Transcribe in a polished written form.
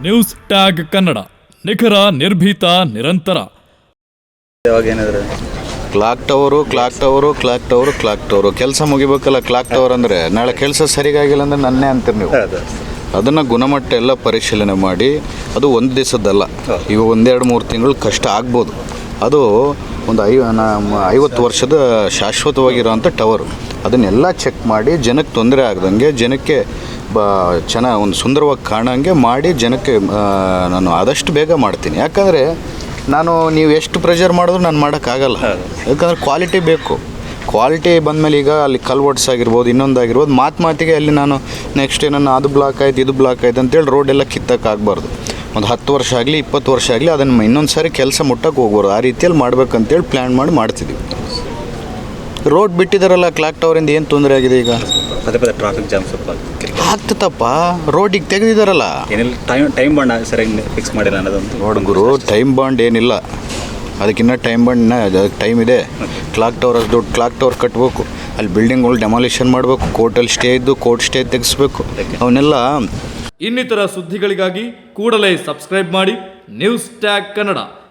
News tag Kannada, ನಿಖರ, ನಿರ್ಭೀತ, ನಿರಂತರ. Clock tower ಕೆಲಸ ಮುಗಿಬೇಕಲ್ಲ. ಕ್ಲಾಕ್ ಟವರ್ ಅಂದರೆ ನಾಳೆ ಕೆಲಸ ಸರಿಗಾಗಿಲ್ಲ ಅಂದರೆ ನನ್ನೇ ಅಂತೀರಿ ನೀವು. ಅದನ್ನು ಗುಣಮಟ್ಟ ಎಲ್ಲ ಪರಿಶೀಲನೆ ಮಾಡಿ, ಅದು ಒಂದು ದಿವಸದ್ದಲ್ಲ, ಈಗ 1-2-3 ತಿಂಗಳು ಕಷ್ಟ ಆಗ್ಬೋದು. ಅದು ಒಂದು 50 ವರ್ಷದ ಶಾಶ್ವತವಾಗಿರೋಂಥ ಟವರು. ಅದನ್ನೆಲ್ಲ ಚೆಕ್ ಮಾಡಿ ಜನಕ್ಕೆ ತೊಂದರೆ ಆಗ್ದಂಗೆ, ಜನಕ್ಕೆ ಚೆನ್ನಾಗಿ ಒಂದು ಸುಂದರವಾಗಿ ಕಾಣೋಂಗೆ ಮಾಡಿ ಜನಕ್ಕೆ ನಾನು ಆದಷ್ಟು ಬೇಗ ಮಾಡ್ತೀನಿ. ಯಾಕಂದರೆ ನೀವು ಎಷ್ಟು ಪ್ರೆಷರ್ ಮಾಡಿದ್ರು ನಾನು ಮಾಡೋಕ್ಕಾಗಲ್ಲ. ಯಾಕಂದರೆ ಕ್ವಾಲಿಟಿ ಬೇಕು. ಕ್ವಾಲಿಟಿ ಬಂದಮೇಲೆ ಈಗ ಅಲ್ಲಿ ಕಲ್ವರ್ಟ್ಸ್ ಆಗಿರ್ಬೋದು, ಇನ್ನೊಂದಾಗಿರ್ಬೋದು, ಮಾತಿಗೆ ಅಲ್ಲಿ ನಾನು ನೆಕ್ಸ್ಟ್ ಏನನ್ನ ಅದು ಬ್ಲಾಕ್ ಆಯ್ತು ಇದು ಬ್ಲಾಕ್ ಆಯ್ತು ಅಂತೇಳಿ ರೋಡೆಲ್ಲ ಕಿತ್ತಕ್ಕಾಗಬಾರ್ದು. ಒಂದು 10 ವರ್ಷ ಆಗಲಿ 20 ವರ್ಷ ಆಗಲಿ ಅದನ್ನು ಇನ್ನೊಂದು ಸಾರಿ ಕೆಲಸ ಮುಟ್ಟಕ್ಕೆ ಹೋಗ್ಬಾರ್ದು. ಆ ರೀತಿಯಲ್ಲಿ ಮಾಡ್ಬೇಕಂತೇಳಿ ಪ್ಲ್ಯಾನ್ ಮಾಡ್ತಿದ್ದೀವಿ. ರೋಡ್ ಬಿಟ್ಟಿದ್ದಾರಲ್ಲ, ಕ್ಲಾಕ್ ಟವರಿಂದ ಏನು ತೊಂದರೆ ಆಗಿದೆ? ಈಗ ಟ್ರಾಫಿಕ್ ಜಾಮ್ ಸ್ವಲ್ಪ ಆಗ್ತದಪ್ಪ. ರೋಡಿಗೆ ತೆಗೆದಿದ್ದಾರಲ್ಲ, ಟೈಮ್ ಬಾಂಡ್ ಸರಿಯಾಗಿ ಫಿಕ್ಸ್ ಮಾಡಿಲ್ಲ ಅನ್ನೋದೊಂದು. ನೋಡ್ಗುರು, ಟೈಮ್ ಬಾಂಡ್ ಏನಿಲ್ಲ, ಅದಕ್ಕಿನ್ನ ಟೈಮ್ ಬಾಂಡ್ನ ಟೈಮ್ ಇದೆ. ಕ್ಲಾಕ್ ಟವರ್ ಅಷ್ಟು ದೊಡ್ಡ ಕ್ಲಾಕ್ ಟವರ್ ಕಟ್ಟಬೇಕು, ಅಲ್ಲಿ ಬಿಲ್ಡಿಂಗ್ಗಳು ಡೆಮಾಲಿಷನ್ ಮಾಡಬೇಕು, ಕೋರ್ಟಲ್ಲಿ ಸ್ಟೇ ಇದ್ದು ಕೋರ್ಟ್ ಸ್ಟೇ ತೆಗೆಸ್ಬೇಕು, ಅವನ್ನೆಲ್ಲ. ಇನ್ನಿತರ ಸುದ್ದಿಗಳಿಗಾಗಿ ಕೂಡಲೇ ಸಬ್ಸ್ಕ್ರೈಬ್ ಮಾಡಿ ನ್ಯೂಸ್ ಟ್ಯಾಗ್ ಕನ್ನಡ.